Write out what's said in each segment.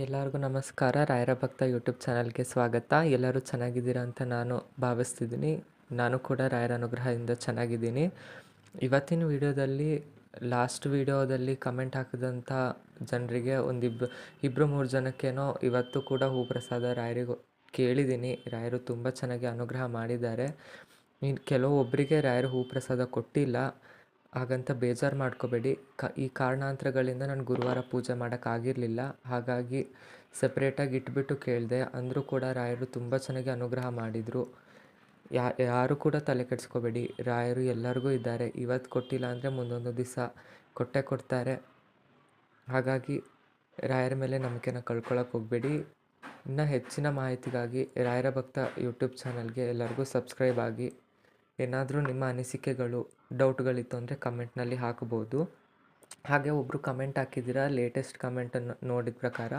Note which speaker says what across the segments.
Speaker 1: ಎಲ್ಲರಿಗೂ ನಮಸ್ಕಾರ. ರಾಯರ ಭಕ್ತ ಯೂಟ್ಯೂಬ್ ಚಾನಲ್ಗೆ ಸ್ವಾಗತ. ಎಲ್ಲರೂ ಚೆನ್ನಾಗಿದ್ದೀರಾ ಅಂತ ನಾನು ಭಾವಿಸ್ತಿದ್ದೀನಿ. ನಾನು ಕೂಡ ರಾಯರ ಅನುಗ್ರಹದಿಂದ ಚೆನ್ನಾಗಿದ್ದೀನಿ. ಇವತ್ತಿನ ವಿಡಿಯೋದಲ್ಲಿ ಲಾಸ್ಟ್ ವಿಡಿಯೋದಲ್ಲಿ ಕಮೆಂಟ್ ಹಾಕಿದಂಥ ಜನರಿಗೆ ಇಬ್ಬರು ಮೂರು ಜನಕ್ಕೇನೋ ಇವತ್ತು ಕೂಡ ಹೂ ಪ್ರಸಾದ ರಾಯರಿಗೂ ಕೇಳಿದ್ದೀನಿ. ರಾಯರು ತುಂಬ ಚೆನ್ನಾಗಿ ಅನುಗ್ರಹ ಮಾಡಿದ್ದಾರೆ. ಇನ್ನು ಕೆಲವೊಬ್ಬರಿಗೆ ರಾಯರು ಹೂ ಪ್ರಸಾದ ಕೊಟ್ಟಿಲ್ಲ, ಹಾಗಂತ ಬೇಜಾರು ಮಾಡ್ಕೋಬೇಡಿ. ಈ ಕಾರಣಾಂತರಗಳಿಂದ ನಾನು ಗುರುವಾರ ಪೂಜೆ ಮಾಡೋಕ್ಕಾಗಿರಲಿಲ್ಲ. ಹಾಗಾಗಿ ಸಪ್ರೇಟಾಗಿ ಇಟ್ಬಿಟ್ಟು ಕೇಳಿದೆ. ಅಂದರೂ ಕೂಡ ರಾಯರು ತುಂಬ ಚೆನ್ನಾಗಿ ಅನುಗ್ರಹ ಮಾಡಿದರು. ಯಾರು ಕೂಡ ತಲೆ ಕೆಡಿಸ್ಕೋಬೇಡಿ. ರಾಯರು ಎಲ್ಲರಿಗೂ ಇದ್ದಾರೆ. ಇವತ್ತು ಕೊಟ್ಟಿಲ್ಲ ಅಂದರೆ ಮುಂದೊಂದು ದಿವಸ ಕೊಟ್ಟೇ ಕೊಡ್ತಾರೆ. ಹಾಗಾಗಿ ರಾಯರ ಮೇಲೆ ನಂಬಿಕೆನ ಕಳ್ಕೊಳ್ಳೋಕೆ ಹೋಗಬೇಡಿ. ಇನ್ನು ಹೆಚ್ಚಿನ ಮಾಹಿತಿಗಾಗಿ ರಾಯರ ಭಕ್ತ ಯೂಟ್ಯೂಬ್ ಚಾನಲ್ಗೆ ಎಲ್ಲರಿಗೂ ಸಬ್ಸ್ಕ್ರೈಬ್ ಆಗಿ. ಏನಾದರೂ ನಿಮ್ಮ ಅನಿಸಿಕೆಗಳು, ಡೌಟ್ಗಳಿತ್ತು ಅಂದರೆ ಕಮೆಂಟ್ನಲ್ಲಿ ಹಾಕ್ಬೋದು. ಹಾಗೆ ಒಬ್ಬರು ಕಮೆಂಟ್ ಹಾಕಿದ್ದೀರಾ. ಲೇಟೆಸ್ಟ್ ಕಮೆಂಟನ್ನು ನೋಡಿದ ಪ್ರಕಾರ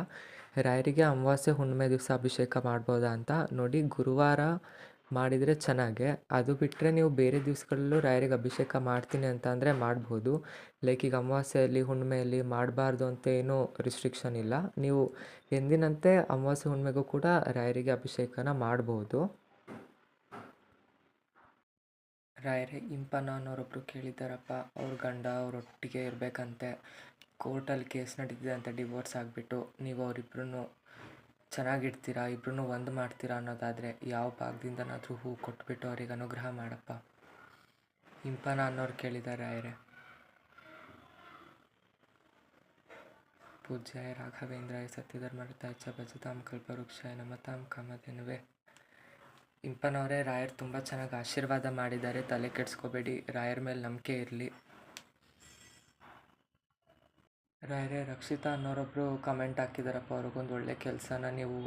Speaker 1: ರಾಯರಿಗೆ ಅಮಾವಾಸ್ಯೆ ಹುಣ್ಣಿಮೆ ದಿವಸ ಅಭಿಷೇಕ ಮಾಡ್ಬೋದಾ ಅಂತ. ನೋಡಿ, ಗುರುವಾರ ಮಾಡಿದರೆ ಚೆನ್ನಾಗೆ. ಅದು ಬಿಟ್ಟರೆ ನೀವು ಬೇರೆ ದಿವಸಗಳಲ್ಲೂ ರಾಯರಿಗೆ ಅಭಿಷೇಕ ಮಾಡ್ತೀನಿ ಅಂತ ಅಂದರೆ ಮಾಡ್ಬೋದು. ಲೈಕ್ ಈಗ ಅಮಾವಾಸ್ಯೆಯಲ್ಲಿ ಹುಣ್ಣಿಮೆಯಲ್ಲಿ ಮಾಡಬಾರ್ದು ಅಂತ ಏನೂ ರಿಸ್ಟ್ರಿಕ್ಷನ್ ಇಲ್ಲ. ನೀವು ಎಂದಿನಂತೆ ಅಮಾವಾಸ್ಯೆ ಹುಣ್ಣಿಮೆಗೂ ಕೂಡ ರಾಯರಿಗೆ ಅಭಿಷೇಕನ ಮಾಡ್ಬೋದು. ರಾಯರೇ, ಇಂಪನ ಅನ್ನೋರೊಬ್ಬರು ಕೇಳಿದ್ದಾರಪ್ಪ. ಅವ್ರ ಗಂಡ ಅವರೊಟ್ಟಿಗೆ ಇರಬೇಕಂತೆ. ಕೋರ್ಟಲ್ಲಿ ಕೇಸ್ ನಡೀತಿದೆ ಅಂತ, ಡಿವೋರ್ಸ್ ಆಗಿಬಿಟ್ಟು. ನೀವು ಅವರಿಬ್ರು ಚೆನ್ನಾಗಿಡ್ತೀರಾ, ಇಬ್ಬರೂ ಒಂದು ಮಾಡ್ತೀರಾ ಅನ್ನೋದಾದರೆ ಯಾವ ಭಾಗದಿಂದನಾದರೂ ಹೂ ಕೊಟ್ಬಿಟ್ಟು ಅವ್ರಿಗೆ ಅನುಗ್ರಹ ಮಾಡಪ್ಪ. ಇಂಪನ ಅನ್ನೋರು ಕೇಳಿದ್ದಾರೆ ರಾಯರೇ. ಪೂಜ್ಯಾಯ ರಾಘವೇಂದ್ರಾಯ ಸತ್ಯಧರ್ಮರತಾಯ ಚ ಭಜತಾಂ ಕಲ್ಪವೃಕ್ಷಾಯ ನಮತಾಂ ಕಾಮಧೇನುವೆ. ಇಂಪನವರೇ, ರಾಯರು ತುಂಬ ಚೆನ್ನಾಗಿ ಆಶೀರ್ವಾದ ಮಾಡಿದ್ದಾರೆ. ತಲೆ ಕೆಡಿಸ್ಕೋಬೇಡಿ. ರಾಯರ ಮೇಲೆ ನಂಬಿಕೆ ಇರಲಿ. ರಾಯರೇ, ರಕ್ಷಿತಾ ಅನ್ನೋರೊಬ್ಬರು ಕಮೆಂಟ್ ಹಾಕಿದಾರಪ್ಪ. ಅವ್ರಿಗೊಂದು ಒಳ್ಳೆ ಕೆಲಸನ ನೀವು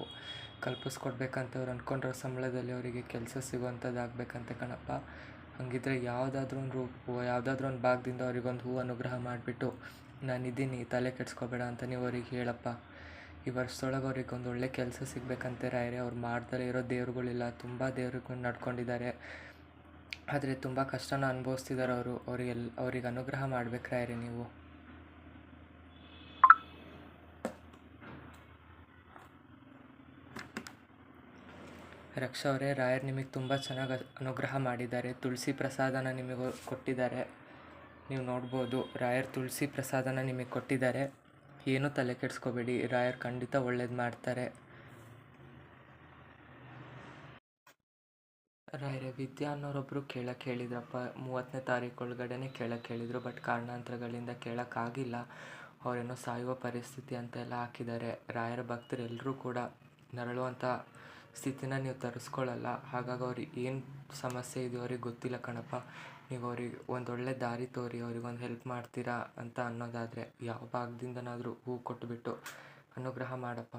Speaker 1: ಕಲ್ಪಿಸ್ಕೊಡ್ಬೇಕಂತ. ಅವ್ರು ಅಂದ್ಕೊಂಡಿರೋ ಸಂಬಳದಲ್ಲಿ ಅವರಿಗೆ ಕೆಲಸ ಸಿಗುವಂಥದ್ದಾಗಬೇಕಂತೆ ಕಣಪ್ಪ. ಹಾಗಿದ್ರೆ ಯಾವುದಾದ್ರೂ ಒಂದು ಭಾಗದಿಂದ ಅವ್ರಿಗೊಂದು ಹೂ ಅನುಗ್ರಹ ಮಾಡಿಬಿಟ್ಟು ನಾನಿದ್ದೀನಿ, ತಲೆ ಕೆಡಿಸ್ಕೋಬೇಡ ಅಂತ ನೀವು ಅವ್ರಿಗೆ ಹೇಳಪ್ಪ. ಈ ವರ್ಷದೊಳಗೆ ಅವ್ರಿಗೆ ಒಂದು ಒಳ್ಳೆ ಕೆಲಸ ಸಿಗಬೇಕಂತೆ ರಾಯರೇ. ಅವ್ರು ಮಾಡ್ದಲೇ ಇರೋ ದೇವ್ರುಗಳಿಲ್ಲ. ತುಂಬ ದೇವ್ರುಗಳು ನಡ್ಕೊಂಡಿದ್ದಾರೆ, ಆದರೆ ತುಂಬ ಕಷ್ಟನ ಅನುಭವಿಸ್ತಿದ್ದಾರೆ ಅವರು. ಅವ್ರಿಗೆ ಅನುಗ್ರಹ ಮಾಡ್ಬೇಕು ರಾಯರೇ ನೀವು. ರಕ್ಷಾ ಅವರೇ, ರಾಯರು ನಿಮಗೆ ತುಂಬ ಚೆನ್ನಾಗಿ ಅನುಗ್ರಹ ಮಾಡಿದ್ದಾರೆ. ತುಳಸಿ ಪ್ರಸಾದನ ನಿಮಗೆ ಕೊಟ್ಟಿದ್ದಾರೆ. ನೀವು ನೋಡ್ಬೋದು, ರಾಯರು ತುಳಸಿ ಪ್ರಸಾದನ ನಿಮಗೆ ಕೊಟ್ಟಿದ್ದಾರೆ. ಏನೂ ತಲೆ ಕೆಡಿಸ್ಕೋಬೇಡಿ. ರಾಯರು ಖಂಡಿತ ಒಳ್ಳೇದು ಮಾಡ್ತಾರೆ. ರಾಯರೇ, ವಿದ್ಯಾ ಅನ್ನೋರೊಬ್ಬರು ಕೇಳಕ್ಕೆ ಹೇಳಿದ್ರಪ್ಪ. 30ನೇ ತಾರೀಕು ಒಳಗಡೆ ಕೇಳಕ್ಕೆ ಹೇಳಿದರು. ಬಟ್ ಕಾರಣಾಂತರಗಳಿಂದ ಕೇಳೋಕ್ಕಾಗಿಲ್ಲ. ಅವರೇನೋ ಸಾಯುವ ಪರಿಸ್ಥಿತಿ ಅಂತೆಲ್ಲ ಹಾಕಿದ್ದಾರೆ. ರಾಯರ ಭಕ್ತರು ಎಲ್ಲರೂ ಕೂಡ ನರಳುವಂಥ ಸ್ಥಿತಿನ ನೀವು ತರಿಸ್ಕೊಳ್ಳಲ್ಲ. ಹಾಗಾಗಿ ಅವ್ರಿಗೆ ಏನು ಸಮಸ್ಯೆ ಇದೆಯೋ ಅವ್ರಿಗೆ ಗೊತ್ತಿಲ್ಲ ಕಣಪ್ಪ. ನೀವು ಅವ್ರಿಗೆ ಒಂದೊಳ್ಳೆ ದಾರಿ ತೋರಿ, ಅವ್ರಿಗೊಂದು ಹೆಲ್ಪ್ ಮಾಡ್ತೀರಾ ಅಂತ ಅನ್ನೋದಾದರೆ ಯಾವ ಭಾಗದಿಂದನಾದರೂ ಹೂ ಕೊಟ್ಟುಬಿಟ್ಟು ಅನುಗ್ರಹ ಮಾಡಪ್ಪ.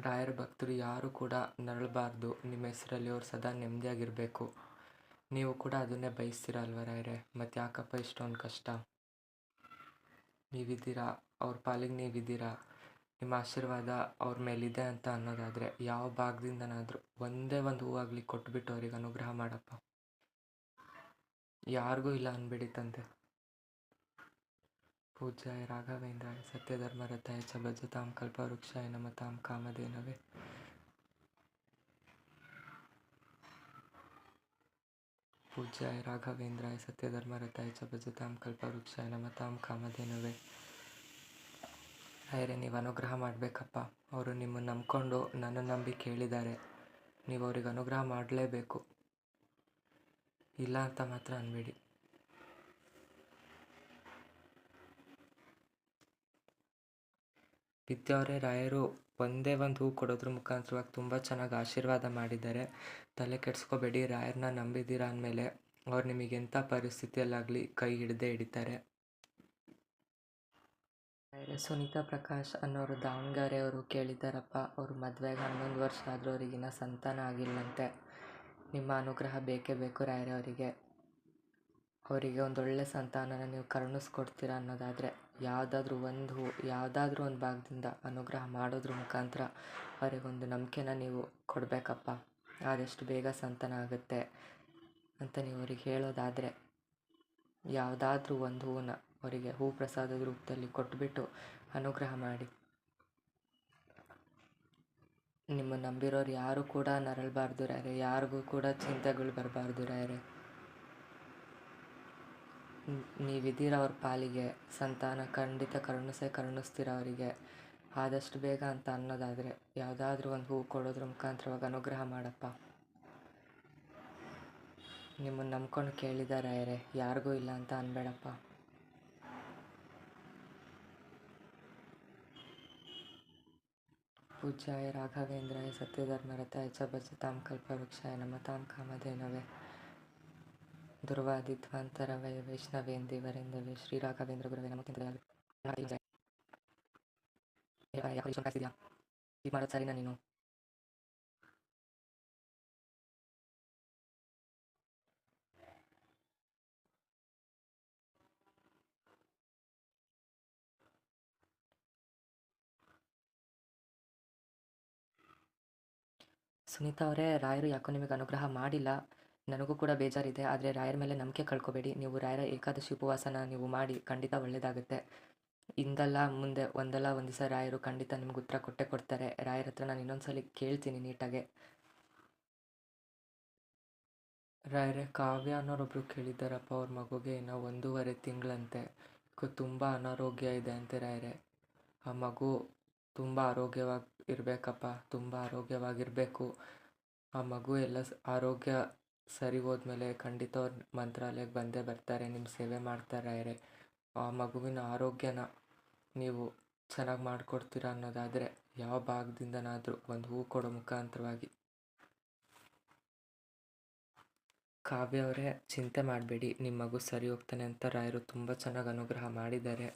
Speaker 1: ರಾಯರ ಭಕ್ತರು ಯಾರೂ ಕೂಡ ನರಳಬಾರ್ದು. ನಿಮ್ಮ ಹೆಸರಲ್ಲಿ ಅವ್ರು ಸದಾ ನೆಮ್ಮದಿಯಾಗಿರಬೇಕು. ನೀವು ಕೂಡ ಅದನ್ನೇ ಬಯಸ್ತೀರ ಅಲ್ವ ರಾಯರೇ? ಮತ್ತು ಯಾಕಪ್ಪ ಇಷ್ಟೊಂದು ಕಷ್ಟ? ನೀವಿದ್ದೀರಾ, ಅವ್ರ ಪಾಲಿಗೆ ನೀವಿದ್ದೀರಾ. ನಿಮ್ಮ ಆಶೀರ್ವಾದ ಅವ್ರ ಮೇಲಿದೆ ಅಂತ ಅನ್ನೋದಾದರೆ ಯಾವ ಭಾಗದಿಂದನಾದರೂ ಒಂದೇ ಒಂದು ಹೂವಾಗಲಿ ಕೊಟ್ಬಿಟ್ಟು ಅವ್ರಿಗೆ ಅನುಗ್ರಹ ಮಾಡಪ್ಪ. ಯಾರಿಗೂ ಇಲ್ಲ ಅನ್ಬೇಡಿ ತಂದೆ. ಪೂಜ್ಯಾಯ ರಾಘವೇಂದ್ರಾಯ ಸತ್ಯಧರ್ಮರತಾಯ ಚ ಭಜತಾಂ ಕಲ್ಪವೃಕ್ಷಾಯ ನಮತಾಂ ಕಾಮಧೇನವೇ. ಪೂಜ್ಯಾಯ ರಾಘವೇಂದ್ರಾಯ ಸತ್ಯಧರ್ಮರತಾಯ ಚ ಭಜತಾಂ ಕಲ್ಪವೃಕ್ಷಾಯ ನಮತಾಂ ಕಾಮಧೇನವೇ. ರಾಯರೇ, ನೀವು ಅನುಗ್ರಹ ಮಾಡಬೇಕಪ್ಪ. ಅವರು ನಿಮ್ಮನ್ನು ನಂಬ್ಕೊಂಡು ನನ್ನ ನಂಬಿ ಕೇಳಿದ್ದಾರೆ. ನೀವು ಅವ್ರಿಗೆ ಅನುಗ್ರಹ ಮಾಡಲೇಬೇಕು. ಇಲ್ಲ ಅಂತ ಮಾತ್ರ ಅನ್ಬೇಡಿ. ವಿದ್ಯಾವರೇ, ರಾಯರು ಒಂದೇ ಒಂದು ಹೂ ಕೊಡೋದ್ರ ಮುಖಾಂತರವಾಗಿ ತುಂಬ ಚೆನ್ನಾಗಿ ಆಶೀರ್ವಾದ ಮಾಡಿದ್ದಾರೆ. ತಲೆ ಕೆಡಿಸ್ಕೋಬೇಡಿ. ರಾಯರನ್ನ ನಂಬಿದ್ದೀರಾ ಅಂದಮೇಲೆ ಅವ್ರು ನಿಮಗೆ ಎಂಥ ಪರಿಸ್ಥಿತಿಯಲ್ಲಾಗಲಿ ಕೈ ಹಿಡ್ದೇ ಹಿಡಿತಾರೆ. ರಾಯರೇ, ಸುನೀತಾ ಪ್ರಕಾಶ್ ಅನ್ನೋರು ದಾವಣಗೆರೆಯವರು ಕೇಳಿದ್ದಾರಪ್ಪ. ಅವ್ರ ಮದುವೆಗೆ 11 ವರ್ಷ ಆದರೂ ಅವ್ರಿಗಿನ್ನ ಸಂತಾನ ಆಗಿಲ್ಲಂತೆ. ನಿಮ್ಮ ಅನುಗ್ರಹ ಬೇಕೇ ಬೇಕು ರಾಯರೇ. ಅವರಿಗೆ ಒಂದೊಳ್ಳೆ ಸಂತಾನನ ನೀವು ಕರುಣಿಸ್ಕೊಡ್ತೀರಾ ಅನ್ನೋದಾದರೆ ಯಾವುದಾದ್ರೂ ಒಂದು ಭಾಗದಿಂದ ಅನುಗ್ರಹ ಮಾಡೋದ್ರ ಮುಖಾಂತರ ಅವರಿಗೊಂದು ನಂಬಿಕೆನ ನೀವು ಕೊಡಬೇಕಪ್ಪ. ಆದಷ್ಟು ಬೇಗ ಸಂತಾನ ಆಗುತ್ತೆ ಅಂತ ನೀವು ಅವ್ರಿಗೆ ಹೇಳೋದಾದರೆ ಯಾವುದಾದ್ರೂ ಒಂದು ಹೂವನ್ನ ಅವರಿಗೆ ಹೂ ಪ್ರಸಾದದ ರೂಪದಲ್ಲಿ ಕೊಟ್ಬಿಟ್ಟು ಅನುಗ್ರಹ ಮಾಡಿ. ನಿಮ್ಮನ್ನು ನಂಬಿರೋರು ಯಾರು ಕೂಡ ನರಳಬಾರ್ದು ರಾಯರೇ, ಯಾರಿಗೂ ಕೂಡ ಚಿಂತೆಗಳು ಬರಬಾರ್ದು ರಾಯರೇ. ನೀವಿದ್ದೀರ ಅವ್ರ ಪಾಲಿಗೆ, ಸಂತಾನ ಖಂಡಿತ ಕರುಣಿಸ್ತೀರ ಅವರಿಗೆ. ಆದಷ್ಟು ಬೇಗ ಅಂತ ಅನ್ನೋದಾದರೆ ಯಾವುದಾದ್ರೂ ಒಂದು ಹೂವು ಕೊಡೋದ್ರ ಮುಖಾಂತರವಾಗಿ ಅನುಗ್ರಹ ಮಾಡಪ್ಪ. ನಿಮ್ಮನ್ನು ನಂಬ್ಕೊಂಡು ಕೇಳಿದ ರಾಯರೇ, ಯಾರಿಗೂ ಇಲ್ಲ ಅಂತ ಅನ್ಬೇಡಪ್ಪ. ಪೂಜ್ಯಾಯ ರಾಘವೇಂದ್ರಾಯ ಸತ್ಯಧರ್ಮರತಾಯ ಚ ಭಜತಾಂ ಕಲ್ಪವೃಕ್ಷಾಯ ನಮತಾಂ ಕಾಮಧೇನವೇ ದುರ್ವಾದಿಧ್ವಾಂತರವೇ ವೈಷ್ಣವೇಂದೇವರೆಂದವೇ ಶ್ರೀ ರಾಘವೇಂದ್ರ ಗುರವೇ ನಮೋ. ಈಗ ಮಾಡೋದು ಸರಿನಾ ನೀನು? ಸುನೀತಾ ಅವರೇ, ರಾಯರು ಯಾಕೋ ನಿಮಗೆ ಅನುಗ್ರಹ ಮಾಡಿಲ್ಲ. ನನಗೂ ಕೂಡ ಬೇಜಾರಿದೆ. ಆದರೆ ರಾಯರ ಮೇಲೆ ನಂಬಿಕೆ ಕಳ್ಕೊಬೇಡಿ. ನೀವು ರಾಯರ ಏಕಾದಶಿ ಉಪವಾಸನ ನೀವು ಮಾಡಿ, ಖಂಡಿತ ಒಳ್ಳೆಯದಾಗುತ್ತೆ. ಇಂದಲ್ಲ ಮುಂದೆ ಒಂದಲ್ಲ ಒಂದು ದಿವಸ ರಾಯರು ಖಂಡಿತ ನಿಮ್ಗೆ ಉತ್ತರ ಕೊಟ್ಟೇ ಕೊಡ್ತಾರೆ. ರಾಯರ ಹತ್ರ ನಾನು ಇನ್ನೊಂದ್ಸಲಿ ಕೇಳ್ತೀನಿ ನೀಟಾಗೆ. ರಾಯರೇ, ಕಾವ್ಯ ಅನ್ನೋರೊಬ್ರು ಕೇಳಿದ್ದಾರಪ್ಪ, ಅವ್ರ ಮಗುಗೆ ಇನ್ನೂ 1.5 ತಿಂಗಳಂತೆ. ತುಂಬ ಅನಾರೋಗ್ಯ ಇದೆ ಅಂತೆ ರಾಯರೇ. ಆ ಮಗು ತುಂಬ ಆರೋಗ್ಯವಾಗಿ ಇರಬೇಕಪ್ಪ, ತುಂಬ ಆರೋಗ್ಯವಾಗಿರಬೇಕು. ಆ ಮಗು ಎಲ್ಲ ಆರೋಗ್ಯ ಸರಿ ಹೋದ್ಮೇಲೆ ಖಂಡಿತ ಅವ್ರು ಮಂತ್ರಾಲಯಕ್ಕೆ ಬಂದೇ ಬರ್ತಾರೆ, ನಿಮ್ಮ ಸೇವೆ ಮಾಡ್ತಾರೆ ರಾಯರೇ. ಆ ಮಗುವಿನ ಆರೋಗ್ಯನ ನೀವು ಚೆನ್ನಾಗಿ ಮಾಡಿಕೊಡ್ತೀರಾ ಅನ್ನೋದಾದರೆ ಯಾವ ಭಾಗದಿಂದನಾದರೂ ಒಂದು ಹೂ ಕೊಡೋ ಮುಖಾಂತರವಾಗಿ. ಕಾವ್ಯ ಅವರೇ, ಚಿಂತೆ ಮಾಡಬೇಡಿ, ನಿಮ್ಮ ಮಗು ಸರಿ ಹೋಗ್ತಾನೆ ಅಂತ ರಾಯರು ತುಂಬ ಚೆನ್ನಾಗಿ ಅನುಗ್ರಹ ಮಾಡಿದ್ದಾರೆ.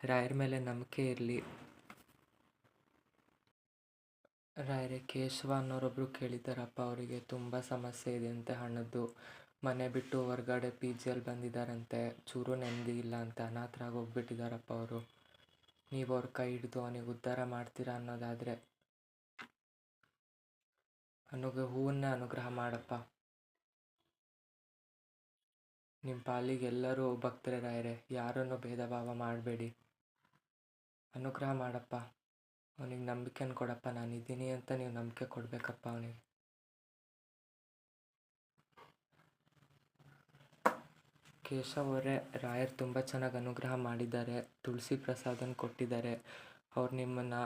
Speaker 1: ರಾಯರ ಮೇಲೆ ನಂಬಿಕೆ ಇರಲಿ. ರಾಯರೇ, ಕೇಶವ ಅನ್ನೋರೊಬ್ರು ಕೇಳಿದ್ದಾರಪ್ಪ, ಅವರಿಗೆ ತುಂಬ ಸಮಸ್ಯೆ ಇದೆ ಅಂತೆ ಹಣದ್ದು. ಮನೆ ಬಿಟ್ಟು ಹೊರಗಡೆ PGಯಲ್ಲಿ ಬಂದಿದ್ದಾರಂತೆ. ಚೂರು ನೆಮ್ಮದಿ ಇಲ್ಲ ಅಂತ ಅನಾಥರಾಗಿ ಹೋಗ್ಬಿಟ್ಟಿದ್ದಾರಪ್ಪ ಅವರು. ನೀವು ಅವ್ರ ಕೈ ಹಿಡಿದು ಅವನಿಗೆ ಉದ್ಧಾರ ಮಾಡ್ತೀರಾ ಅನ್ನೋದಾದರೆ ಹೂವನ್ನೇ ಅನುಗ್ರಹ ಮಾಡಪ್ಪ. ನಿಮ್ಮ ಪಾಲಿಗೆ ಎಲ್ಲರೂ ಭಕ್ತರೇ ರಾಯರೇ, ಯಾರನ್ನು ಭೇದ ಭಾವ ಮಾಡಬೇಡಿ. ಅನುಗ್ರಹ ಮಾಡಪ್ಪ. ಅವನಿಗೆ ನಂಬಿಕೆನ ಕೊಡಪ್ಪ. ನಾನಿದ್ದೀನಿ ಅಂತ ನೀವು ನಂಬಿಕೆ ಕೊಡಬೇಕಪ್ಪ ಅವನಿಗೆ. ಕೇಶವ್ ಅವರೇ, ರಾಯರು ತುಂಬ ಚೆನ್ನಾಗಿ ಅನುಗ್ರಹ ಮಾಡಿದ್ದಾರೆ. ತುಳಸಿ ಪ್ರಸಾದನ ಕೊಟ್ಟಿದ್ದಾರೆ. ಅವ್ರು ನಿಮ್ಮನ್ನು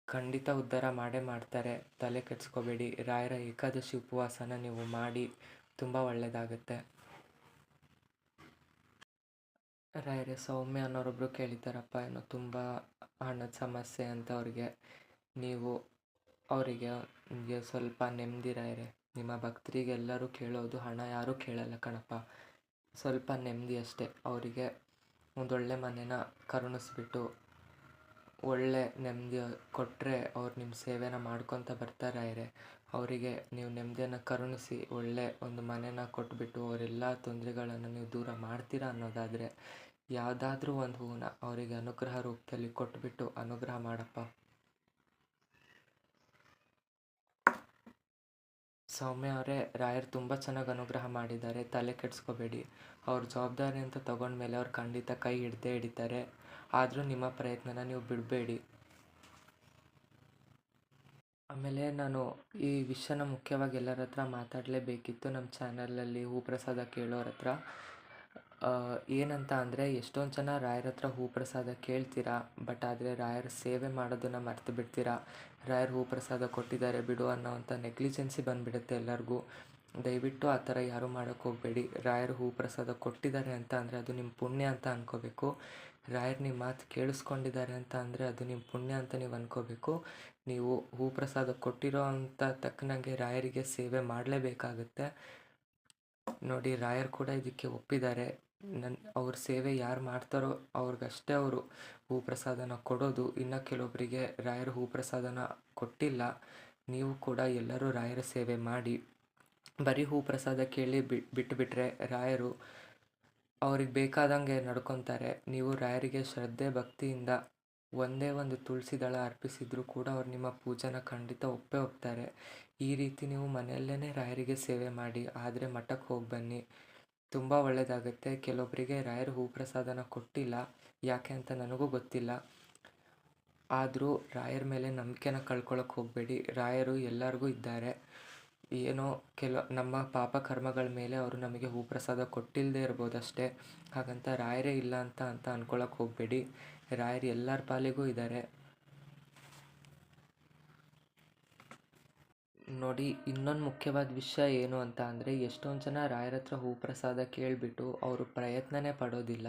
Speaker 1: ಖಂಡಿತ ಉದ್ಧಾರ ಮಾಡೇ ಮಾಡ್ತಾರೆ. ತಲೆ ಕೆಡಿಸ್ಕೋಬೇಡಿ. ರಾಯರ ಏಕಾದಶಿ ಉಪವಾಸನ ನೀವು ಮಾಡಿ, ತುಂಬ ಒಳ್ಳೆಯದಾಗುತ್ತೆ. ರಾಯರೇ, ಸೌಮ್ಯ ಅನ್ನೋರೊಬ್ರು ಕೇಳಿದ್ದಾರಪ್ಪ, ಏನೋ ತುಂಬ ಹಣದ ಸಮಸ್ಯೆ ಅಂತ ಅವ್ರಿಗೆ. ನೀವು ಅವರಿಗೆ ಸ್ವಲ್ಪ ನೆಮ್ಮದಿ ರಾಯರೇ. ನಿಮ್ಮ ಭಕ್ತರಿಗೆಲ್ಲರೂ ಕೇಳೋದು ಹಣ, ಯಾರೂ ಕೇಳಲ್ಲ ಕಣಪ್ಪ. ಸ್ವಲ್ಪ ನೆಮ್ಮದಿ ಅಷ್ಟೇ. ಅವರಿಗೆ ಒಂದೊಳ್ಳೆ ಮನೇನ ಕರುಣಿಸ್ಬಿಟ್ಟು ಒಳ್ಳೆ ನೆಮ್ಮದಿ ಕೊಟ್ಟರೆ ಅವ್ರು ನಿಮ್ಮ ಸೇವೆನ ಮಾಡ್ಕೊತ ಬರ್ತಾರೆ ರಾಯರೇ. ಅವರಿಗೆ ನೀವು ನೆಮ್ಮದಿಯನ್ನು ಕರುಣಿಸಿ ಒಳ್ಳೆ ಒಂದು ಮನೇನ ಕೊಟ್ಬಿಟ್ಟು ಅವರೆಲ್ಲ ತೊಂದರೆಗಳನ್ನು ನೀವು ದೂರ ಮಾಡ್ತೀರಾ ಅನ್ನೋದಾದರೆ ಯಾವುದಾದ್ರೂ ಒಂದು ಹೂವನ್ನ ಅವರಿಗೆ ಅನುಗ್ರಹ ರೂಪದಲ್ಲಿ ಕೊಟ್ಬಿಟ್ಟು ಅನುಗ್ರಹ ಮಾಡಪ್ಪ. ಸೌಮ್ಯ ಅವರೇ, ರಾಯರು ತುಂಬ ಚೆನ್ನಾಗಿ ಅನುಗ್ರಹ ಮಾಡಿದ್ದಾರೆ. ತಲೆ ಕೆಡಿಸ್ಕೋಬೇಡಿ. ಅವ್ರ ಜವಾಬ್ದಾರಿ ಅಂತ ತಗೊಂಡ್ಮೇಲೆ ಅವ್ರು ಖಂಡಿತ ಕೈ ಹಿಡ್ದೇ ಹಿಡಿತಾರೆ. ಆದರೂ ನಿಮ್ಮ ಪ್ರಯತ್ನನ ನೀವು ಬಿಡಬೇಡಿ. ಆಮೇಲೆ ನಾನು ಈ ವಿಷಯನ ಮುಖ್ಯವಾಗಿ ಎಲ್ಲರ ಹತ್ರ ಮಾತಾಡಲೇಬೇಕಿತ್ತು, ನಮ್ಮ ಚಾನಲಲ್ಲಿ ಹೂ ಪ್ರಸಾದ ಕೇಳೋರ ಹತ್ರ. ಏನಂತ ಅಂದರೆ, ಎಷ್ಟೊಂದು ಜನ ರಾಯರ ಹತ್ರ ಹೂ ಪ್ರಸಾದ ಕೇಳ್ತೀರಾ, ಬಟ್ ಆದರೆ ರಾಯರ ಸೇವೆ ಮಾಡೋದನ್ನು ಮರ್ತು ಬಿಡ್ತೀರಾ. ರಾಯರು ಹೂ ಪ್ರಸಾದ ಕೊಟ್ಟಿದ್ದಾರೆ ಬಿಡು ಅನ್ನೋವಂಥ ನೆಗ್ಲಿಜೆನ್ಸಿ ಬಂದುಬಿಡುತ್ತೆ ಎಲ್ಲರಿಗೂ. ದಯವಿಟ್ಟು ಆ ಥರ ಯಾರೂ ಮಾಡೋಕ್ಕೆ ಹೋಗಬೇಡಿ. ರಾಯರು ಹೂ ಪ್ರಸಾದ ಕೊಟ್ಟಿದ್ದಾರೆ ಅಂತ ಅಂದರೆ ಅದು ನಿಮ್ಮ ಪುಣ್ಯ ಅಂತ ಅಂದ್ಕೋಬೇಕು. ರಾಯರು ನಿಮ್ಮ ಮಾತು ಕೇಳಿಸ್ಕೊಂಡಿದ್ದಾರೆ ಅಂತ ಅಂದರೆ ಅದು ನಿಮ್ಮ ಪುಣ್ಯ ಅಂತ ನೀವು ಅಂದ್ಕೋಬೇಕು. ನೀವು ಹೂ ಪ್ರಸಾದ ಕೊಟ್ಟಿರೋ ಅಂಥ ತಕ್ಕನಾಗೆ ರಾಯರಿಗೆ ಸೇವೆ ಮಾಡಲೇಬೇಕಾಗತ್ತೆ. ನೋಡಿ, ರಾಯರು ಕೂಡ ಇದಕ್ಕೆ ಒಪ್ಪಿದ್ದಾರೆ. ಅವ್ರ ಸೇವೆ ಯಾರು ಮಾಡ್ತಾರೋ ಅವ್ರಿಗಷ್ಟೇ ಅವರು ಹೂ ಪ್ರಸಾದನ ಕೊಡೋದು. ಇನ್ನು ಕೆಲವೊಬ್ಬರಿಗೆ ರಾಯರು ಹೂ ಪ್ರಸಾದನ ಕೊಟ್ಟಿಲ್ಲ. ನೀವು ಕೂಡ ಎಲ್ಲರೂ ರಾಯರ ಸೇವೆ ಮಾಡಿ. ಬರೀ ಹೂ ಪ್ರಸಾದ ಕೇಳಿ ಬಿಟ್ಟುಬಿಟ್ರೆ ರಾಯರು ಅವ್ರಿಗೆ ಬೇಕಾದಂಗೆ ನಡ್ಕೊತಾರೆ. ನೀವು ರಾಯರಿಗೆ ಶ್ರದ್ಧೆ ಭಕ್ತಿಯಿಂದ ಒಂದೇ ಒಂದು ತುಳಸಿ ದಳ ಅರ್ಪಿಸಿದರೂ ಕೂಡ ಅವ್ರು ನಿಮ್ಮ ಪೂಜೆನ ಖಂಡಿತ ಒಪ್ಪೇ ಒಪ್ತಾರೆ. ಈ ರೀತಿ ನೀವು ಮನೆಯಲ್ಲೇ ರಾಯರಿಗೆ ಸೇವೆ ಮಾಡಿ. ಆದರೆ ಮಠಕ್ಕೆ ಹೋಗಿ ಬನ್ನಿ, ತುಂಬ ಒಳ್ಳೆಯದಾಗುತ್ತೆ. ಕೆಲವೊಬ್ಬರಿಗೆ ರಾಯರು ಹೂ ಪ್ರಸಾದನ ಕೊಟ್ಟಿಲ್ಲ, ಯಾಕೆ ಅಂತ ನನಗೂ ಗೊತ್ತಿಲ್ಲ. ಆದರೂ ರಾಯರ ಮೇಲೆ ನಂಬಿಕೆನ ಕಳ್ಕೊಳ್ಳೋಕೆ ಹೋಗಬೇಡಿ. ರಾಯರು ಎಲ್ಲರಿಗೂ ಇದ್ದಾರೆ. ಏನೋ ನಮ್ಮ ಪಾಪ ಕರ್ಮಗಳ ಮೇಲೆ ಅವರು ನಮಗೆ ಹೂಪ್ರಸಾದ ಕೊಟ್ಟಿಲ್ಲದೆ ಇರ್ಬೋದಷ್ಟೇ. ಹಾಗಂತ ರಾಯರೇ ಇಲ್ಲ ಅಂತ ಅಂದ್ಕೊಳ್ಳೋಕೆ ಹೋಗಬೇಡಿ. ರಾಯರು ಎಲ್ಲರ ಪಾಲಿಗೂ ಇದ್ದಾರೆ. ನೋಡಿ, ಇನ್ನೊಂದು ಮುಖ್ಯವಾದ ವಿಷಯ ಏನು ಅಂತ ಅಂದರೆ, ಎಷ್ಟೊಂದು ಜನ ರಾಯರ ಹತ್ರ ಹೂಪ್ರಸಾದ ಕೇಳಿಬಿಟ್ಟು ಅವರು ಪ್ರಯತ್ನನೇ ಪಡೋದಿಲ್ಲ.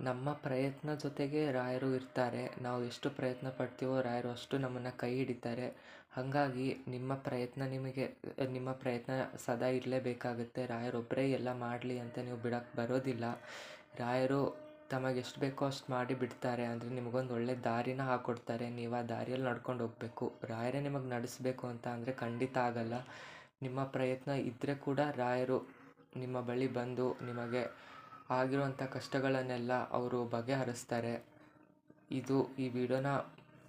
Speaker 1: ನಮ್ಮ ಪ್ರಯತ್ನ ಜೊತೆಗೆ ರಾಯರು ಇರ್ತಾರೆ. ನಾವು ಎಷ್ಟು ಪ್ರಯತ್ನ ಪಡ್ತೀವೋ ರಾಯರು ಅಷ್ಟು ನಮ್ಮನ್ನು ಕೈ ಹಿಡಿತಾರೆ. ಹಾಗಾಗಿ ನಿಮ್ಮ ಪ್ರಯತ್ನ ಸದಾ ಇರಲೇಬೇಕಾಗುತ್ತೆ. ರಾಯರೊಬ್ಬರೇ ಎಲ್ಲ ಮಾಡಲಿ ಅಂತ ನೀವು ಬಿಡೋಕ್ಕೆ ಬರೋದಿಲ್ಲ. ರಾಯರು ತಮಗೆ ಎಷ್ಟು ಬೇಕೋ ಅಷ್ಟು ಮಾಡಿ ಬಿಡ್ತಾರೆ. ಅಂದರೆ ನಿಮಗೊಂದು ಒಳ್ಳೆ ದಾರಿನ ಹಾಕ್ಕೊಡ್ತಾರೆ. ನೀವು ಆ ದಾರಿಯಲ್ಲಿ ನಡ್ಕೊಂಡು ಹೋಗಬೇಕು. ರಾಯರೇ ನಿಮಗೆ ನಡೆಸಬೇಕು ಅಂತ ಅಂದರೆ ಖಂಡಿತ ಆಗಲ್ಲ. ನಿಮ್ಮ ಪ್ರಯತ್ನ ಇದ್ದರೆ ಕೂಡ ರಾಯರು ನಿಮ್ಮ ಬಳಿ ಬಂದು ನಿಮಗೆ ಆಗಿರುವಂಥ ಕಷ್ಟಗಳನ್ನೆಲ್ಲ ಅವರು ಬಗೆಹರಿಸ್ತಾರೆ. ಈ ವಿಡಿಯೋನ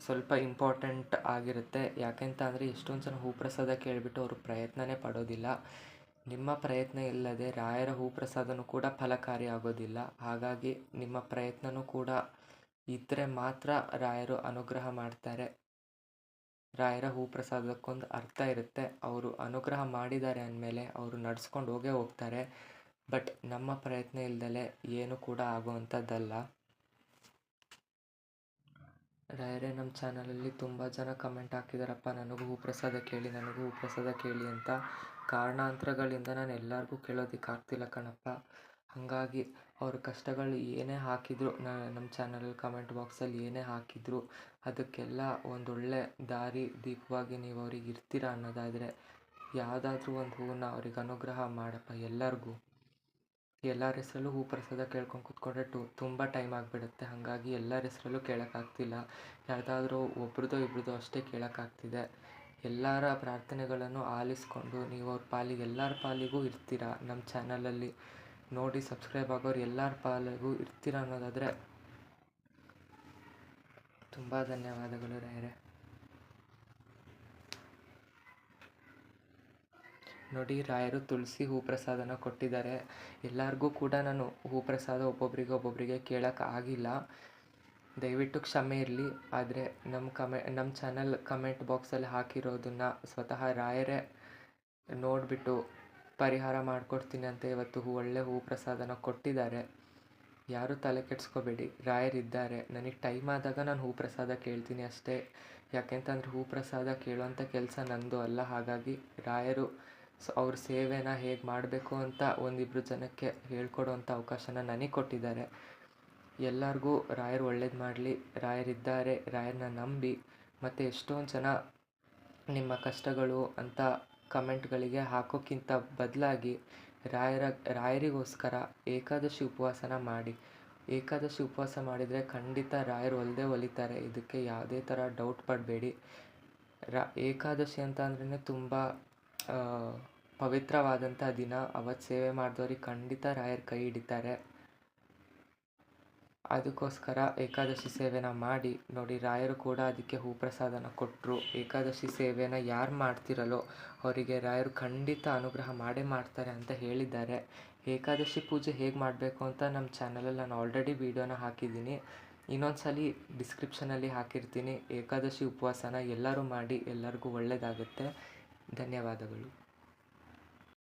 Speaker 1: ಸ್ವಲ್ಪ ಇಂಪಾರ್ಟೆಂಟ್ ಆಗಿರುತ್ತೆ. ಯಾಕೆಂತ ಅಂದರೆ ಎಷ್ಟೊಂದು ಜನ ಹೂಪ್ರಸಾದ ಕೇಳಿಬಿಟ್ಟು ಅವರು ಪ್ರಯತ್ನನೇ ಪಡೋದಿಲ್ಲ. ನಿಮ್ಮ ಪ್ರಯತ್ನ ಇಲ್ಲದೆ ರಾಯರ ಹೂಪ್ರಸಾದನೂ ಕೂಡ ಫಲಕಾರಿ ಆಗೋದಿಲ್ಲ. ಹಾಗಾಗಿ ನಿಮ್ಮ ಪ್ರಯತ್ನನೂ ಕೂಡ ಇದ್ದರೆ ಮಾತ್ರ ರಾಯರು ಅನುಗ್ರಹ ಮಾಡ್ತಾರೆ. ರಾಯರ ಹೂಪ್ರಸಾದಕ್ಕೊಂದು ಅರ್ಥ ಇರುತ್ತೆ. ಅವರು ಅನುಗ್ರಹ ಮಾಡಿದ್ದಾರೆ ಅಂದಮೇಲೆ ಅವರು ನಡೆಸ್ಕೊಂಡು ಹೋಗ್ತಾರೆ. ಬಟ್ ನಮ್ಮ ಪ್ರಯತ್ನ ಇಲ್ದಲೆ ಏನು ಕೂಡ ಆಗುವಂಥದ್ದಲ್ಲ. ರಾಯರೇ, ನಮ್ಮ ಚಾನಲಲ್ಲಿ ತುಂಬ ಜನ ಕಮೆಂಟ್ ಹಾಕಿದಾರಪ್ಪ, ನನಗೂ ಹೂಪ್ರಸಾದ ಕೇಳಿ ಅಂತ. ಕಾರಣಾಂತರಗಳಿಂದ ನಾನು ಎಲ್ಲರಿಗೂ ಕೇಳೋದಕ್ಕಾಗ್ತಿಲ್ಲ ಕಣಪ್ಪ. ಹಾಗಾಗಿ ಅವ್ರ ಕಷ್ಟಗಳು ಏನೇ ಹಾಕಿದ್ರು, ನಮ್ಮ ಚಾನಲಲ್ಲಿ ಕಮೆಂಟ್ ಬಾಕ್ಸಲ್ಲಿ ಏನೇ ಹಾಕಿದ್ರು ಅದಕ್ಕೆಲ್ಲ ಒಂದೊಳ್ಳೆ ದಾರಿ ದೀಪವಾಗಿ ನೀವು ಅವ್ರಿಗೆ ಇರ್ತೀರ ಅನ್ನೋದಾದರೆ ಯಾವುದಾದ್ರೂ ಒಂದು ಹೂವನ್ನ ಅವ್ರಿಗೆ ಅನುಗ್ರಹ ಮಾಡಪ್ಪ. ಎಲ್ಲರ ಹೆಸರಲ್ಲೂ ಹೂಪ್ರಸಾದ ಕೇಳ್ಕೊಂಡು ಕೂತ್ಕೊಂಡ್ರೆ ತುಂಬ ಟೈಮ್ ಆಗಿಬಿಡುತ್ತೆ. ಹಾಗಾಗಿ ಎಲ್ಲರ ಹೆಸರಲ್ಲೂ ಕೇಳೋಕ್ಕಾಗ್ತಿಲ್ಲ. ಯಾವುದಾದ್ರೂ ಒಬ್ರದ್ದೋ ಇಬ್ರದ್ದೋ ಅಷ್ಟೇ ಕೇಳೋಕ್ಕಾಗ್ತಿದೆ. ಎಲ್ಲರ ಪ್ರಾರ್ಥನೆಗಳನ್ನು ಆಲಿಸ್ಕೊಂಡು ನೀವು ಅವ್ರ ಪಾಲಿಗೆ ಎಲ್ಲರ ಪಾಲಿಗೂ ಇರ್ತೀರ. ನಮ್ಮ ಚಾನಲಲ್ಲಿ ನೋಡಿ ಸಬ್ಸ್ಕ್ರೈಬ್ ಆಗೋರು ಎಲ್ಲರ ಪಾಲಿಗೂ ಇರ್ತೀರ ಅನ್ನೋದಾದರೆ ತುಂಬ ಧನ್ಯವಾದಗಳು ರಾಯರೇ. ನೋಡಿ, ರಾಯರು ತುಳಸಿ ಹೂಪ್ರಸಾದನ ಕೊಟ್ಟಿದ್ದಾರೆ. ಎಲ್ಲರಿಗೂ ಕೂಡ ನಾನು ಹೂಪ್ರಸಾದ ಒಬ್ಬೊಬ್ಬರಿಗೆ ಕೇಳೋಕ್ಕಾಗಿಲ್ಲ. ದಯವಿಟ್ಟು ಕ್ಷಮೆ ಇರಲಿ. ಆದರೆ ನಮ್ಮ ಚಾನಲ್ ಕಮೆಂಟ್ ಬಾಕ್ಸಲ್ಲಿ ಹಾಕಿರೋದನ್ನು ಸ್ವತಃ ರಾಯರೇ ನೋಡಿಬಿಟ್ಟು ಪರಿಹಾರ ಮಾಡಿಕೊಡ್ತೀನಿ ಅಂತ ಇವತ್ತು ಒಳ್ಳೆ ಹೂಪ್ರಸಾದನ ಕೊಟ್ಟಿದ್ದಾರೆ. ಯಾರೂ ತಲೆ ಕೆಡಿಸ್ಕೋಬೇಡಿ, ರಾಯರಿದ್ದಾರೆ. ನನಗೆ ಟೈಮ್ ಆದಾಗ ನಾನು ಹೂಪ್ರಸಾದ ಕೇಳ್ತೀನಿ ಅಷ್ಟೇ. ಯಾಕೆಂತಂದರೆ ಹೂಪ್ರಸಾದ ಕೇಳುವಂಥ ಕೆಲಸ ನಂದು ಅಲ್ಲ. ಹಾಗಾಗಿ ರಾಯರು ಅವ್ರ ಸೇವೆನ ಹೇಗೆ ಮಾಡಬೇಕು ಅಂತ ಒಂದಿಬ್ಬರು ಜನಕ್ಕೆ ಹೇಳ್ಕೊಡೋವಂಥ ಅವಕಾಶನ ನನಗೆ ಕೊಟ್ಟಿದ್ದಾರೆ. ಎಲ್ಲರಿಗೂ ರಾಯರು ಒಳ್ಳೇದು ಮಾಡಲಿ. ರಾಯರಿದ್ದಾರೆ. ರಾಯರನ್ನ ನಂಬಿ. ಮತ್ತು ಎಷ್ಟೊಂದು ಜನ ನಿಮ್ಮ ಕಷ್ಟಗಳು ಅಂತ ಕಮೆಂಟ್ಗಳಿಗೆ ಹಾಕೋಕ್ಕಿಂತ ಬದಲಾಗಿ ರಾಯರಿಗೋಸ್ಕರ ಏಕಾದಶಿ ಉಪವಾಸನ ಮಾಡಿ. ಏಕಾದಶಿ ಉಪವಾಸ ಮಾಡಿದರೆ ಖಂಡಿತ ರಾಯರು ಒಲಿತಾರೆ. ಇದಕ್ಕೆ ಯಾವುದೇ ಥರ ಡೌಟ್ ಪಡಬೇಡಿ. ಏಕಾದಶಿ ಅಂತ ಅಂದ್ರೇ ತುಂಬ ಪವಿತ್ರವಾದಂಥ ದಿನ. ಅವತ್ತು ಸೇವೆ ಮಾಡಿದವ್ರಿಗೆ ಖಂಡಿತ ರಾಯರು ಕೈ ಹಿಡಿತಾರೆ. ಅದಕ್ಕೋಸ್ಕರ ಏಕಾದಶಿ ಸೇವೆನ ಮಾಡಿ ನೋಡಿ. ರಾಯರು ಕೂಡ ಅದಕ್ಕೆ ಹೂಪ್ರಸಾದನ ಕೊಟ್ಟರು. ಏಕಾದಶಿ ಸೇವೆನ ಯಾರು ಮಾಡ್ತಿರಲ್ಲೋ ಅವರಿಗೆ ರಾಯರು ಖಂಡಿತ ಅನುಗ್ರಹ ಮಾಡೇ ಮಾಡ್ತಾರೆ ಅಂತ ಹೇಳಿದ್ದಾರೆ. ಏಕಾದಶಿ ಪೂಜೆ ಹೇಗೆ ಮಾಡಬೇಕು ಅಂತ ನಮ್ಮ ಚಾನಲಲ್ಲಿ ನಾನು ಆಲ್ರೆಡಿ ವಿಡಿಯೋನ ಹಾಕಿದ್ದೀನಿ. ಇನ್ನೊಂದು ಸಲ ಡಿಸ್ಕ್ರಿಪ್ಷನಲ್ಲಿ ಹಾಕಿರ್ತೀನಿ. ಏಕಾದಶಿ ಉಪವಾಸನ ಎಲ್ಲರೂ ಮಾಡಿ. ಎಲ್ಲರಿಗೂ ಒಳ್ಳೆಯದಾಗುತ್ತೆ. ಧನ್ಯವಾದಗಳು.